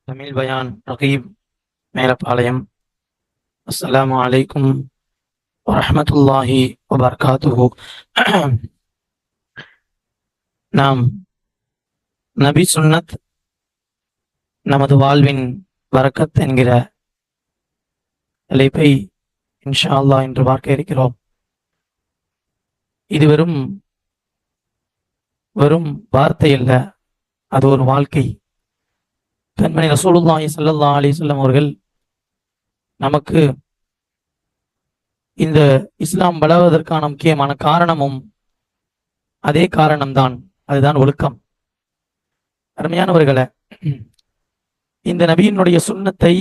தமிழ் பயான் ரகீப் மேலப்பாளையம். அஸ்ஸலாமு அலைக்கும் வரஹ்மத்துல்லாஹி வபரகாத்துஹு. நாம் நபி சுன்னத் நமது வாழ்வின் பரக்கத் என்கிற தலைப்பை இன்ஷா அல்லாஹ் என்று பார்க்க இருக்கிறோம். இது வெறும் வெறும் வார்த்தை அல்ல, அது ஒரு வாழ்க்கை. கண்மணி ரசூலுல்லாஹி ஸல்லல்லாஹு அலைஹி வஸல்லம் அவர்கள் நமக்கு இந்த இஸ்லாம் வளர்வதற்கான முக்கியமான காரணமும் அதே காரணம்தான், அதுதான் ஒழுக்கம். அருமையானவர்களே, இந்த நபியினுடைய சுன்னத்தை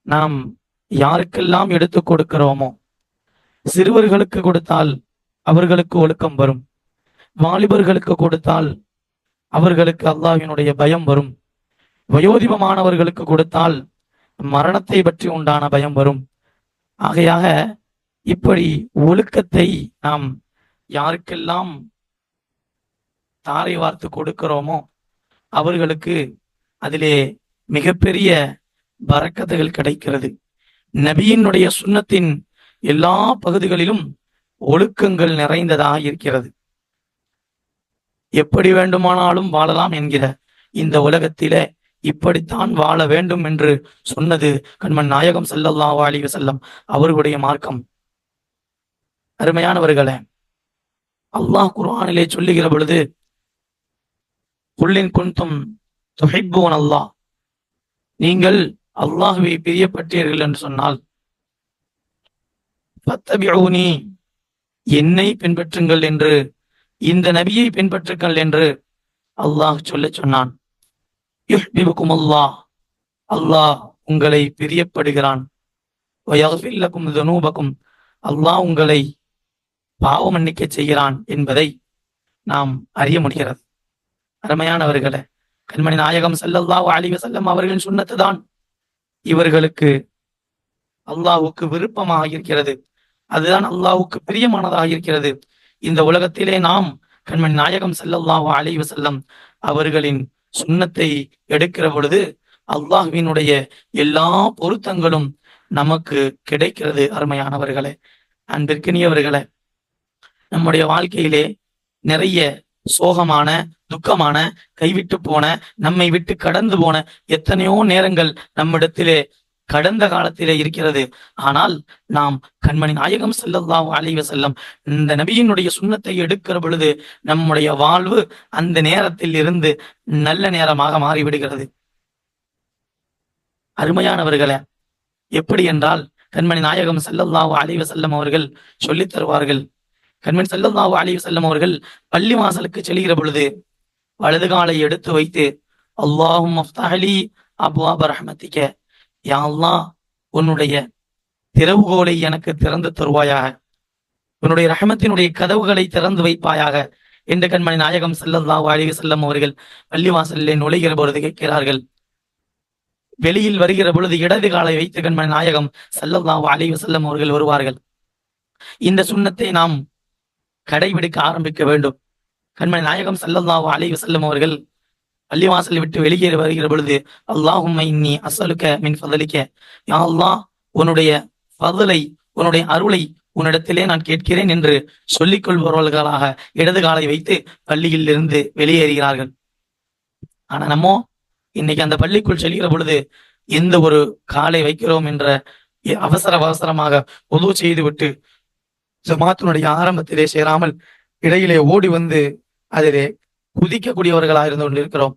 நாம் யாருக்கெல்லாம் எடுத்துக் கொடுக்கிறோமோ, சிறுவர்களுக்கு கொடுத்தால் அவர்களுக்கு ஒழுக்கம் வரும், வாலிபர்களுக்கு கொடுத்தால் அவர்களுக்கு அல்லாஹ்வினுடைய பயம் வரும், வயோதிபமானவர்களுக்கு கொடுத்தால் மரணத்தை பற்றி உண்டான பயம் வரும். ஆகையாக இப்படி ஒழுக்கத்தை நாம் யாருக்கெல்லாம் தாரை வார்த்து கொடுக்கிறோமோ அவர்களுக்கு அதிலே மிகப்பெரிய பரக்கத்துகள் கிடைக்கிறது. நபியினுடைய சுன்னத்தின் எல்லா பகுதிகளிலும் ஒழுக்கங்கள் நிறைந்ததாக இருக்கிறது. எப்படி வேண்டுமானாலும் வாழலாம் என்கிற இந்த உலகத்திலே இப்படித்தான் வாழ வேண்டும் என்று சொன்னது கண்மன் நாயகம் ஸல்லல்லாஹு அலைஹி வஸல்லம் அவர்களுடைய மார்க்கம். அருமையானவர்களே, அல்லாஹ் குர்ஆனிலே சொல்லுகிற பொழுது, குல்லின் குன்தும் துஹிப்பூன் அல்லாஹ், நீங்கள் அல்லாஹ்வை பிரியப்பட்டீர்கள் என்று சொன்னால், ஃபத்தபிஊனி, என்னை பின்பற்றுங்கள் என்று, இந்த நபியை பின்பற்றுங்கள் என்று அல்லாஹ் சொல்ல சொன்னான். யுஹ்பிபுக்கும் அல்லாஹ், அல்லாஹ் உங்களை பிரியப்படுகிறான். வயக்ஃபிர் லக்கும் துனூபக்கும், அல்லாஹ் உங்களை பாவ மன்னிக்க செய்கிறான் என்பதை நாம் அறிய முடிகிறது. அருமையானவர்களே, கண்மணி நாயகம் ஸல்லல்லாஹு அலைஹி வஸல்லம் அவர்களின் சுன்னத்து தான் இவர்களுக்கு அல்லாஹ்வுக்கு விருப்பமாக இருக்கிறது, அதுதான் அல்லாஹ்வுக்கு பிரியமானதாக இருக்கிறது. இந்த உலகத்திலே நாம் கண்மணி நாயகம் ஸல்லல்லாஹு அலைஹி வஸல்லம் அவர்களின் சுன்னத்தை எடுக்கிற பொழுது அல்லாஹ்வினுடைய எல்லா பொருத்தங்களும் நமக்கு கிடைக்கிறது. அருமையானவர்களே, அன்பிற்கினியவர்களே, நம்முடைய வாழ்க்கையிலே நிறைய சோகமான, துக்கமான, கைவிட்டு போன, நம்மை விட்டு கடந்து போன எத்தனையோ நேரங்கள் நம்மிடத்திலே கடந்த காலத்திலே இருக்கிறது. ஆனால் நாம் கண்மணி நாயகம் ஸல்லல்லாஹு அலைஹி வஸல்லம் இந்த நபியினுடைய சுன்னத்தை எடுக்கிற பொழுது நம்முடைய வாழ்வு அந்த நேரத்தில் இருந்து நல்ல நேரமாக மாறிவிடுகிறது. அருமையானவர்களே, எப்படி என்றால் கண்மணி நாயகம் ஸல்லல்லாஹு அலைஹி வஸல்லம் அவர்கள் சொல்லித் தருவார்கள். கண்மணி ஸல்லல்லாஹு அலைஹி வஸல்லம் அவர்கள் பள்ளி வாசலுக்கு செல்கிற பொழுது வலது காலை எடுத்து வைத்து, அல்லாஹும்ம ஃப்தஹ்லி அப்வாப ரஹ்மத்திக, யா அல்லாஹ் உன்னுடைய திறவுகோலை எனக்கு திறந்து தருவாயாக, உன்னுடைய ரஹமத்தினுடைய கதவுகளை திறந்து வைப்பாயாக என்று கண்மணி நாயகம் ஸல்லல்லாஹு அலைஹி வஸல்லம் அவர்கள் பள்ளிவாசலிலே நுழைகிற பொழுது கேட்கிறார்கள். வெளியில் வருகிற பொழுது இடது காலை வைத்து கண்மணி நாயகம் ஸல்லல்லாஹு அலைஹி வஸல்லம் அவர்கள் வருவார்கள். இந்த சுன்னத்தை நாம் கடைபிடிக்க ஆரம்பிக்க வேண்டும். கண்மணி நாயகம் ஸல்லல்லாஹு அலைஹி வஸல்லம் அவர்கள் பள்ளிவாசலை விட்டு வெளியேறி வருகிற பொழுது, அல்லாஹும்ம இன்னி அஸ்அலுக மின் ஃபضலிக, யா அல்லாஹ் உன்னுடைய ஃபضலை, உன்னுடைய அருளை உன்னிடத்திலே நான் கேட்கிறேன் என்று சொல்லிக் கொள்பவர்களாக இடது காலை வைத்து பள்ளியில் இருந்து வெளியேறுகிறார்கள். ஆனா நம்ம இன்னைக்கு அந்த பள்ளிக்குள் செல்கிற பொழுது எந்த ஒரு காலை வைக்கிறோம் என்ற அவசரமாக உது செய்துவிட்டு ஜமாத்தினுடைய ஆரம்பத்திலே சேராமல் இடையிலே ஓடி வந்து அதிலே குதிக்கக்கூடியவர்களாக இருந்து கொண்டிருக்கிறோம்.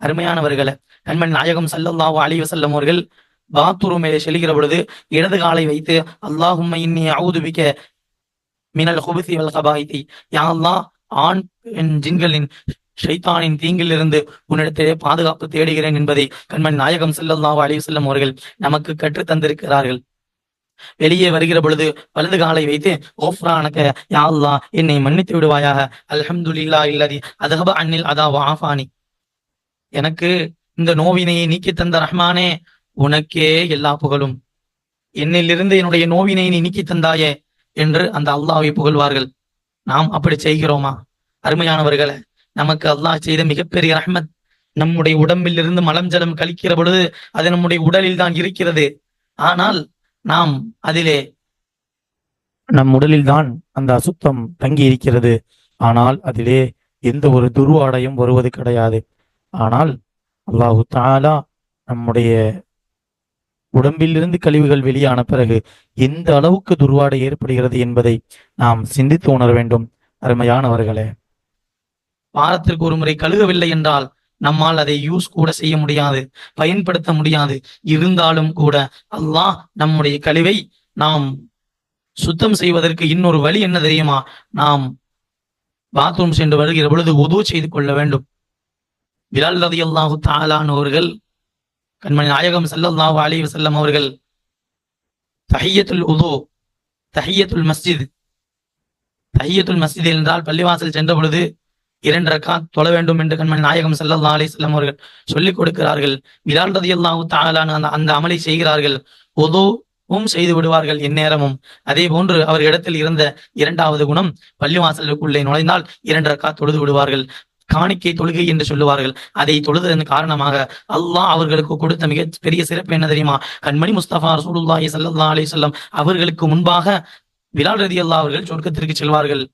அருமையானவர்களே, கண்மணி நாயகம் ஸல்லல்லாஹு அலைஹி வஸல்லம் அவர்கள் பாத்ரூமிலே செல்கிற பொழுது இடது காலை வைத்து, அல்லாஹும்ம இன்னி அஊது பிக மினல் குபுஸி வல் கபாயிதி, யா அல்லாஹ் ஆண் பெண் ஜின்களின் ஷைத்தானின் தீங்கிலிருந்து உன்னிடத்திலே பாதுகாப்பு தேடுகிறேன் என்பதை கண்மணி நாயகம் ஸல்லல்லாஹு அலைஹி வஸல்லம் அவர்கள் நமக்கு கற்றுத் தந்திருக்கிறார்கள். வெளியே வருகிற பொழுது வலது காலை வைத்து, ஓஃப்ரானக யா அல்லாஹ் என்னை மன்னித்து விடுவாயாக, அல்ஹம்துலில்லாஹி அல்லதி அதஹப அன்னில் அதா வ ஆஃபானி, எனக்கு இந்த நோவினையை நீக்கி தந்த ரஹ்மானே உனக்கே எல்லா புகழும், என்னிலிருந்து என்னுடைய நோவினை நீ நீக்கி தந்தாயே என்று அந்த அல்லாஹ்வை புகழ்வார்கள். நாம் அப்படி செய்கிறோமா? அருமையானவர்களே, நமக்கு அல்லாஹ் செய்த மிகப்பெரிய ரஹ்மத் நம்முடைய உடம்பில் இருந்து மலம் ஜலம் கழிக்கிற பொழுது அது நம்முடைய உடலில் தான் இருக்கிறது. ஆனால் நாம் அதிலே நம் உடலில் தான் அந்த அசுத்தம் தங்கி இருக்கிறது. ஆனால் அதிலே எந்த ஒரு துர்வாடையும் வருவது கிடையாது. ஆனால் அல்லாஹு தஆலா நம்முடைய உடம்பிலிருந்து கழிவுகள் வெளியான பிறகு எந்த அளவுக்கு துர்வாடை ஏற்படுகிறது என்பதை நாம் சிந்தித்து உணர வேண்டும். அருமையானவர்களே, வாரத்திற்கு ஒரு முறை கழுகவில்லை என்றால் நம்மால் அதை யூஸ் கூட செய்ய முடியாது, பயன்படுத்த முடியாது. இருந்தாலும் கூட அல்லாஹ் நம்முடைய கழிவை நாம் சுத்தம் செய்வதற்கு இன்னொரு வழி என்ன தெரியுமா? நாம் பாத்ரூம் சென்று வருகிற பொழுது உது செய்து கொள்ள வேண்டும். பிலால் ரலியல்லாஹு தஆலா அவர்கள், கண்மணி நாயகம் ஸல்லல்லாஹு அலைஹி வஸல்லம் அவர்கள் தஹிய்யத்துல் உது, தஹிய்யத்துல் மஸ்ஜித், தஹிய்யத்துல் மஸ்ஜித் என்றால் பள்ளிவாசல் சென்ற பொழுது 2 ரக்காத் தொழ வேண்டும் என்று கண்மணி நாயகம் ஸல்லல்லாஹு அலைஹி வஸல்லம் அவர்கள் சொல்லிக் கொடுக்கிறார்கள். பிலால் ரலியல்லாஹு தஆலா அந்த அமலை செய்கிறார்கள். உதுவும் செய்து விடுவார்கள் எந்நேரமும். அதே போன்று அவர் இடத்தில் இருந்த 2வது குணம், பள்ளிவாசலுக்குள்ளே நுழைந்தால் 2 ரக்காத் தொழுது விடுவார்கள். காணிக்கை தொழுகை என்று சொல்லுவார்கள். அதை தொழுததன் காரணமாக அல்லாஹ் அவர்களுக்கு கொடுத்த மிக பெரிய சிறப்பு என்ன தெரியுமா? கண்மணி முஸ்தபா ரசூலுல்லாஹி ஸல்லல்லாஹு அலைஹி வஸல்லம் அவர்களுக்கு முன்பாக பிலால் ரலியல்லாஹு அவர்கள் சொர்க்கத்திற்கு செல்வார்கள்.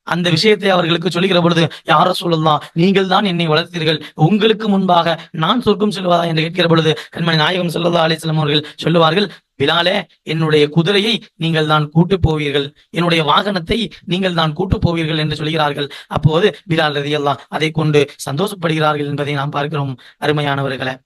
அந்த விஷயத்தை அவர்களுக்கு சொல்லுகிற பொழுது, யார் ரசூலுல்லாஹ், நீங்கள் தான் என்னை வளர்த்தீர்கள், உங்களுக்கு முன்பாக நான் சொர்க்கம் செல்வதா என்று கேட்கிற பொழுது கண்மணி நாயகம் ஸல்லல்லாஹு அலைஹி வஸல்லம் அவர்கள் சொல்லுவார்கள், பிலாலே, என்னுடைய குதிரையை நீங்கள் தான் கூட்டு போவீர்கள், என்னுடைய வாகனத்தை நீங்கள் தான் கூட்டு போவீர்கள் என்று சொல்கிறார்கள். அப்போது பிலால் ரலியல்லாஹு அதை கொண்டு சந்தோஷப்படுகிறார்கள் என்பதை நாம் பார்க்கிறோம். அருமையானவர்களே,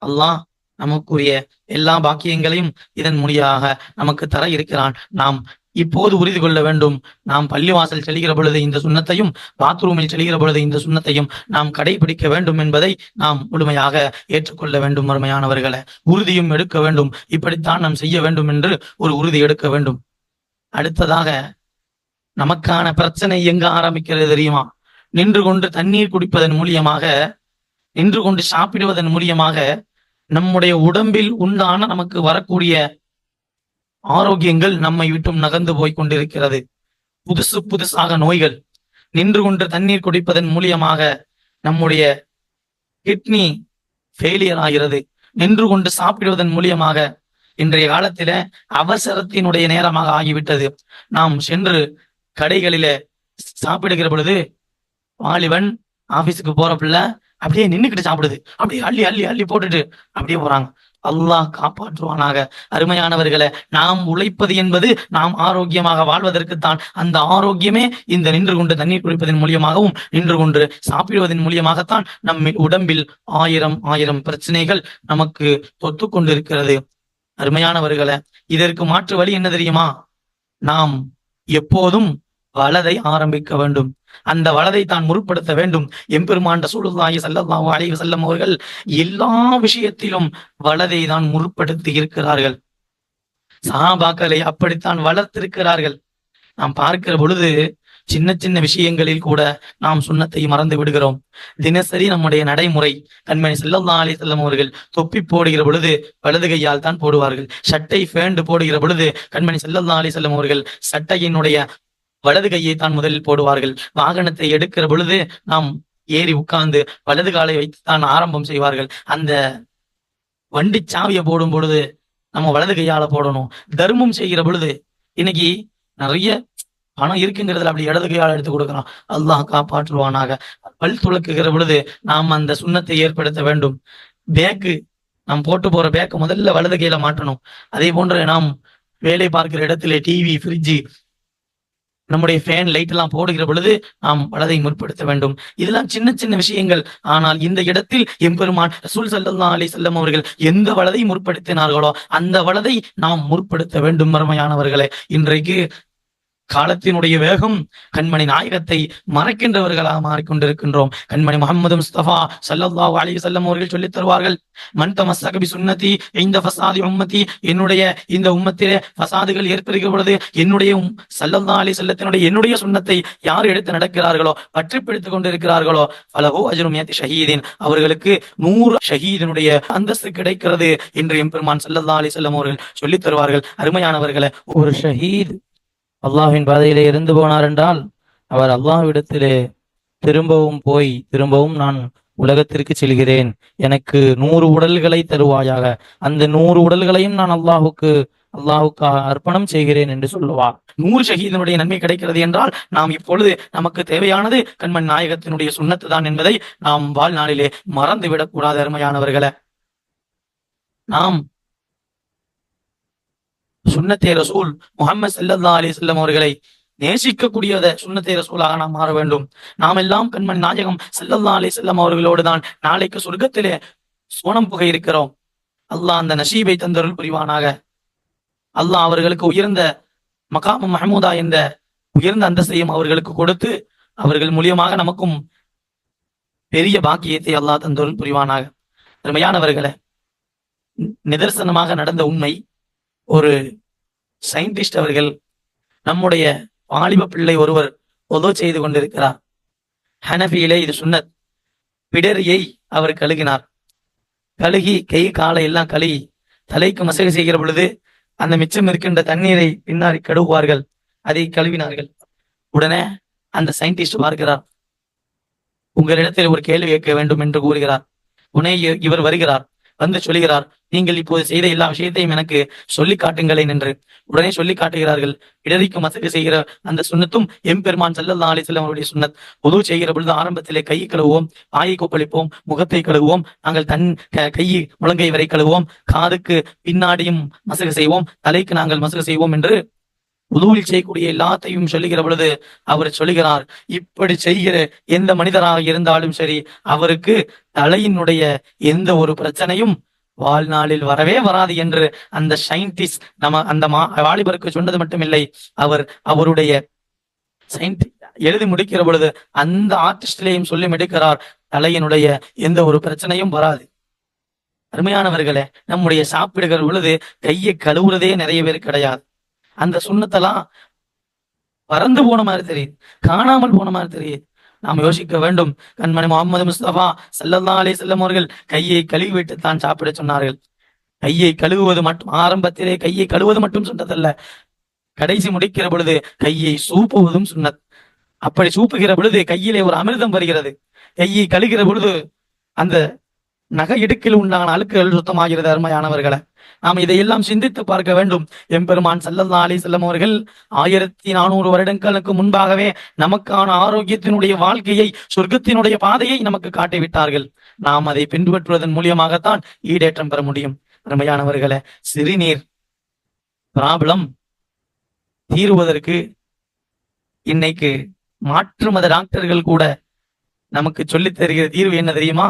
அல்லாஹ் நமக்குரிய எல்லா பாக்கியங்களையும் இதன் மூலியாக நமக்கு தர இருக்கிறான். நாம் இப்போது உறுதி கொள்ள வேண்டும். நாம் பள்ளிவாசல் செல்கிற பொழுது இந்த சுண்ணத்தையும், பாத்ரூமில் செல்கிற பொழுது இந்த சுண்ணத்தையும் நாம் கடைபிடிக்க வேண்டும் என்பதை நாம் முழுமையாக ஏற்றுக்கொள்ள வேண்டும். அருமையானவர்களை, உறுதியும் எடுக்க வேண்டும். இப்படித்தான் நாம் செய்ய வேண்டும் என்று ஒரு உறுதி எடுக்க வேண்டும். அடுத்ததாக, நமக்கான பிரச்சனை எங்க ஆரம்பிக்கிறது தெரியுமா? நின்று கொண்டு தண்ணீர் குடிப்பதன் மூலியமாக, நின்று கொண்டு சாப்பிடுவதன் மூலியமாக நம்முடைய உடம்பில் உண்டான நமக்கு வரக்கூடிய ஆரோக்கியங்கள் நம்மை விட்டும் நகர்ந்து போய் கொண்டிருக்கிறது. புதுசாக நோய்கள். நின்று கொண்டு தண்ணீர் குடிப்பதன் மூலியமாக நம்முடைய கிட்னி ஃபெயிலியர் ஆகிறது. நின்று கொண்டு சாப்பிடுவதன் மூலியமாக இன்றைய காலத்தில அவசரத்தினுடைய நேரமாக ஆகிவிட்டது. நாம் சென்று கடைகளில சாப்பிடுகிற பொழுது, வாலிபன் ஆபீஸுக்கு போற பிள்ளை அப்படியே நின்னுக்கிட்டு சாப்பிடுது. அப்படியே அள்ளி அள்ளி அள்ளி போட்டுட்டு அப்படியே போறாங்க. அல்லாஹ் காப்பாற்றுவானாக. அருமையானவர்களை, நாம் உழைப்பது என்பது நாம் ஆரோக்கியமாக வாழ்வதற்குத்தான். அந்த ஆரோக்கியமே இந்த நின்று கொண்டு தண்ணீர் குடிப்பதன் மூலியமாகவும், நின்று கொண்டு சாப்பிடுவதன் மூலியமாகத்தான் நம்ம உடம்பில் ஆயிரம் பிரச்சனைகள் நமக்கு தொத்து கொண்டிருக்கிறது. அருமையானவர்களை, இதற்கு மாற்று வழி என்ன தெரியுமா? நாம் எப்போதும் வலதை ஆரம்பிக்க வேண்டும். அந்த வலதை தான் முற்படுத்த வேண்டும். எம்பெருமான் ரசூலுல்லாஹி ஸல்லல்லாஹு அலைஹி வஸல்லம் அவர்கள் எல்லா விஷயத்திலும் வலதை தான் முற்படுத்தி இருக்கிறார்கள். சஹாபாக்களை அப்படித்தான் வளர்த்திருக்கிறார்கள். நாம் பார்க்கிற பொழுது சின்ன சின்ன விஷயங்களில் கூட நாம் சுன்னத்தை மறந்து விடுகிறோம். தினசரி நம்முடைய நடைமுறை, கண்மணி ஸல்லல்லாஹு அலைஹி வஸல்லம் அவர்கள் தொப்பி போடுகிற பொழுது வலது கையால் தான் போடுவார்கள். சட்டை பேண்ட் போடுகிற பொழுது கண்மணி ஸல்லல்லாஹு அலைஹி வஸல்லம் அவர்கள் சட்டையினுடைய வலது கையை தான் முதலில் போடுவார்கள். வாகனத்தை எடுக்கிற பொழுது நாம் ஏறி உட்கார்ந்து வலது காலை வைத்துத்தான் ஆரம்பம் செய்வார்கள். அந்த வண்டி சாவியை போடும் பொழுது நம்ம வலது கையால போடணும். தர்மம் செய்கிற பொழுது, இன்னைக்கு நிறைய பணம் இருக்குங்கிறதுல அப்படி இடது கையால் எடுத்து கொடுக்குறான். அல்லாஹ் காப்பாற்றுவானாக. பல் துலக்குகிற பொழுது நாம் அந்த சுண்ணத்தை ஏற்படுத்த வேண்டும். பேக்கு, நாம் போட்டு போற பேக்கு முதல்ல வலது கையில மாட்டணும். அதே போன்று நாம் வேலை பார்க்கிற இடத்துல டிவி, ஃப்ரிட்ஜு, நம்முடைய ஃபேன், லைட் எல்லாம் போடுகிற பொழுது நாம் வலதை முற்படுத்த வேண்டும். இதெல்லாம் சின்ன சின்ன விஷயங்கள். ஆனால் இந்த இடத்தில் எம்பெருமான் ரசூல் ஸல்லல்லாஹு அலைஹி வஸல்லம் அவர்கள் எந்த வலதை முற்படுத்தினார்களோ அந்த வலதை நாம் முற்படுத்த வேண்டும். அருமையானவர்களே, இன்றைக்கு காலத்தினுடைய வேகம் கண்மணி நாயகத்தை மறக்கின்றவர்களாக மாறிக்கொண்டிருக்கின்றோம். கண்மணி முஹம்மது முஸ்தபா ஸல்லல்லாஹு அலைஹி வஸல்லம் அவர்கள் சொல்லித் தருவார்கள், மன் தமஸ்ஸக பி சுன்னதி இந்த ஃபஸாதி உம்மதி, என்னுடைய இந்த உம்மத்திலே ஃபஸாதுகள் ஏற்படுகிற பொழுது என்னுடைய ஸல்லல்லாஹு அலைஹி வஸல்லத்தினுடைய என்னுடைய சுன்னத்தை யார் எடுத்து நடக்கிறார்களோ, பற்றி பிடித்துக் கொண்டிருக்கிறார்களோ, ஃபலஹு அஜ்ரு மியத்தி ஷஹீதின், அவர்களுக்கு 100 ஷஹீதினுடைய அந்தஸ்து கிடைக்கிறது என்று எம்பெருமான் ஸல்லல்லாஹு அலைஹி வஸல்லம் அவர்கள் சொல்லித் தருவார்கள். அருமையானவர்களே, ஒரு ஷஹீத் அல்லாஹ்வின் பாதையிலே இருந்து போனார் என்றால் அவர் அல்லாஹ்விடத்திலே திரும்பவும் நான் உலகத்திற்கு செல்கிறேன். எனக்கு 100 உடல்களை தருவாயாக. அந்த 100 உடல்களையும் நான் அல்லாஹுக்கு அர்ப்பணம் செய்கிறேன் என்று சொல்லுவார். 100 ஷஹீதனுடைய நன்மை கிடைக்கிறது என்றால் நாம் இப்பொழுது நமக்கு தேவையானது கண்மணி நாயகத்தினுடைய சுன்னத்து தான் என்பதை நாம் வாழ்நாளிலே மறந்துவிடக் கூடாது. அருமையானவர்களே, நாம் சுன்னத்தே ரசூல் முஹம்மது ஸல்லல்லாஹு அலைஹி வஸல்லம் அவர்களை நேசிக்கக்கூடியத சுன்னத்தே ரசூலாக நாம் மாற வேண்டும். நாம் எல்லாம் கண்மணி நாயகம் ஸல்லல்லாஹு அலைஹி வஸல்லம் அவர்களோடு தான் நாளைக்கு சொர்க்கத்திலே சோனம் புகை இருக்கிறோம். அல்லாஹ் அந்த நசீபை தந்தருள் புரிவானாக. அல்லாஹ் அவர்களுக்கு உயர்ந்த மகாம மஹமூதா என்ற உயர்ந்த அந்தஸ்தையும் அவர்களுக்கு கொடுத்து அவர்கள் மூலியமாக நமக்கும் பெரிய பாக்கியத்தை அல்லாஹ் தந்தருள் புரிவானாக. அருமையானவர்களே, நிதர்சனமாக நடந்த உண்மை, ஒரு சயின்டிஸ்ட் அவர்கள் நம்முடைய வாலிப பிள்ளை ஒருவர் ஒது செய்து கொண்டிருக்கிறார். ஹனஃபியிலே இது சுன்னத். பிடரியை அவர் கழுகினார். கழுகி கை காலை எல்லாம் கழுகி தலைக்கு மசகு செய்கிற பொழுது அந்த மிச்சம் இருக்கின்ற தண்ணீரை பின்னாடி கழுவுவார்கள். அதை கழுவினார்கள். உடனே அந்த சயின்டிஸ்ட் பார்க்கிறார். உங்களிடத்தில் ஒரு கேள்வி கேட்க வேண்டும் என்று கூறுகிறார். உடனே இவர் வருகிறார். வந்து சொல்லுகிறார், நீங்கள் இப்போது செய்த எல்லா விஷயத்தையும் எனக்கு சொல்லி காட்டுங்களேன் என்று. உடனே சொல்லி காட்டுகிறார்கள். இடறிக்கு மசகு செய்கிற அந்த சுன்னத்தும் எம்பெருமான் ஸல்லல்லாஹு அலைஹி வஸல்லம் அவருடைய சுன்னத். உது செய்கிற பொழுது ஆரம்பத்திலே கை கழுவுவோம், வாயை கொப்பளிப்போம், முகத்தை கழுவுவோம், நாங்கள் கை முழங்கை வரை கழுவுவோம், காதுக்கு பின்னாடியும் மசகு செய்வோம், தலைக்கு நாங்கள் மசகு செய்வோம் என்று உதுவில் செய்யக்கூடிய எல்லாத்தையும் சொல்லுகிற பொழுது அவர் சொல்லுகிறார், இப்படி செய்கிற எந்த மனிதராக இருந்தாலும் சரி, அவருக்கு தலையினுடைய எந்த ஒரு பிரச்சனையும் வாழ்நாளில் வரவே வராது என்று அந்த சயின்டிஸ்ட் அந்த வாலிபருக்கு சொன்னது மட்டுமில்லை, அவருடைய எழுதி முடிக்கிற பொழுது அந்த ஆர்டிஸ்டிலையும் சொல்லி முடிக்கிறார், தலையினுடைய எந்த ஒரு பிரச்சனையும் வராது. அருமையானவர்களே, நம்முடைய சாப்பிடுகிற பொழுது கையை கழுவுறதே நிறைய பேர் கிடையாது. அந்த சுண்ணத்தெல்லாம் பறந்து போன மாதிரி தெரியுது, காணாமல் போன மாதிரி தெரியுது. நாம் யோசிக்க வேண்டும். கண்மணி முஹம்மது முஸ்தபா ஸல்லல்லாஹு அலைஹி வஸல்லம் அவர்கள் கையை கழுவி விட்டு தான் சாப்பிட சொன்னார்கள். கையை கழுவுவது மட்டும், ஆரம்பத்திலே கையை கழுவுவது மட்டும் சொன்னதல்ல, கடைசி முடிக்கிற பொழுது கையை சூப்புவதும் சுன்னத். அப்படி சூப்புகிற பொழுது கையிலே ஒரு அமிர்தம் வருகிறது. கையை கழுகிற பொழுது அந்த நகை இடுக்கில் உண்டான அழுக்குகள் சுத்தமாகிறது. அருமையானவர்களை, நாம் இதையெல்லாம் சிந்தித்து பார்க்க வேண்டும். எம்பெருமான் ஸல்லல்லாஹு அலைஹி வஸல்லம் அவர்கள் 1400 வருடங்களுக்கு முன்பாகவே நமக்கான ஆரோக்கியத்தினுடைய வாழ்க்கையை, சொர்க்கத்தினுடைய பாதையை நமக்கு காட்டிவிட்டார்கள். நாம் அதை பின்பற்றுவதன் மூலியமாகத்தான் ஈடேற்றம் பெற முடியும். அருமையானவர்களை, சிறுநீர் ப்ராப்ளம் தீருவதற்கு இன்னைக்கு மாற்று மத டாக்டர்கள் கூட நமக்கு சொல்லித் தருகிற தீர்வு என்ன தெரியுமா?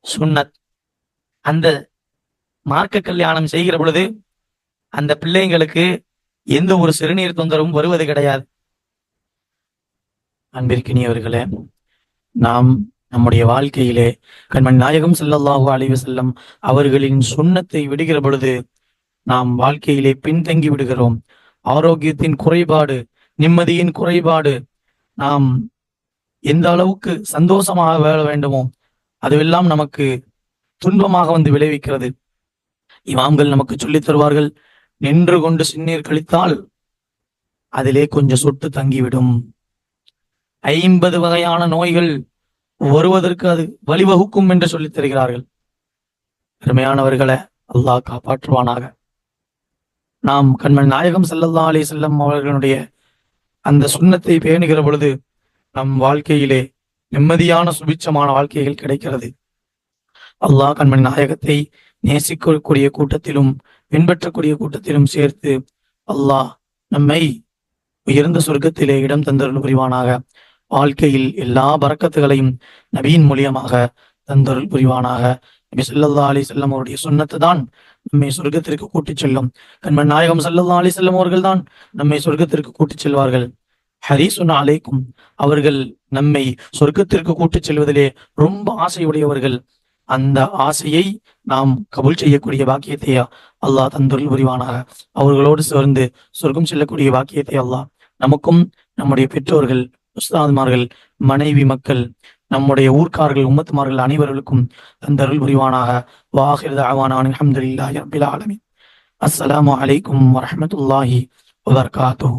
சுன்னத். அந்த மார்க்க கல்யாணம் செய்கிற பொழுது அந்த பிள்ளைங்களுக்கு எந்த ஒரு சிறுநீர் தொந்தரவும் வருவது கிடையாது. அன்பிற்கினியவர்களே, நாம் நம்முடைய வாழ்க்கையிலே கண்மணி நாயகம் ஸல்லல்லாஹு அலைஹி வஸல்லம் அவர்களின் சுன்னத்தை விடுகிற பொழுது நாம் வாழ்க்கையிலே பின்தங்கி விடுகிறோம். ஆரோக்கியத்தின் குறைபாடு, நிம்மதியின் குறைபாடு, நாம் எந்த அளவுக்கு சந்தோஷமாக வாழ வேண்டுமோ அதுவெல்லாம் நமக்கு துன்பமாக வந்து விளைவிக்கிறது. இமாம்கள் நமக்கு சொல்லித் தருவார்கள், நின்று கொண்டு சின்னீர் கழித்தால் அதிலே கொஞ்சம் சொட்டு தங்கிவிடும். 50 வகையான நோய்கள் வருவதற்கு அது வழிவகுக்கும் என்று சொல்லித் தருகிறார்கள். அருமையானவர்களை, அல்லாஹ் காப்பாற்றுவானாக. நாம் கண்மணி நாயகம் ஸல்லல்லாஹு அலைஹி வஸல்லம் அவர்களுடைய அந்த சுன்னத்தை பேணுகிற பொழுது நம் வாழ்க்கையிலே நிம்மதியான சுபிட்சமான வாழ்க்கைகள் கிடைக்கிறது. அல்லாஹ் கண்மணி நாயகத்தை நேசிக்கக்கூடிய கூட்டத்திலும் பின்பற்றக்கூடிய கூட்டத்திலும் சேர்த்து அல்லாஹ் நம்மை உயர்ந்த சொர்க்கத்திலே இடம் தந்தருள் புரிவானாக. வாழ்க்கையில் எல்லா பரக்கத்துகளையும் நபியின் மூலியமாக தந்தருள் புரிவானாக. நபி ஸல்லல்லாஹு அலைஹி வஸல்லம் அவருடைய சுன்னத்து தான் நம்மை சொர்க்கத்திற்கு கூட்டிச் செல்லும். கண்மணி நாயகம் ஸல்லல்லாஹு அலைஹி வஸல்லம் அவர்கள் தான் நம்மை சொர்க்கத்திற்கு கூட்டிச் செல்வார்கள். ஹரீசுன் அலைக்கும், அவர்கள் நம்மை சொர்க்கத்திற்கு கூட்டிச் செல்வதிலே ரொம்ப ஆசையுடையவர்கள். அந்த ஆசையை நாம் கபூல் செய்யக்கூடிய பாக்கியத்தை அல்லாஹ் தந்தருள் புரிவானாக. அவர்களோடு சேர்ந்து சொர்க்கம் செல்லக்கூடிய பாக்கியத்தை அல்லாஹ் நமக்கும், நம்முடைய பெற்றோர்கள், உஸ்தாத்மார்கள், மனைவி மக்கள், நம்முடைய ஊர்க்கார்கள், உம்மத்துமார்கள் அனைவர்களுக்கும் தந்தருள் புரிவானாக. வாஹிர் தஅவானா அல்ஹம்துலில்லாஹி ரப்பில் ஆலமீன். அஸ்ஸலாமு அலைக்கும் வரஹ்மத்துல்லாஹி வபரகாத்துஹு.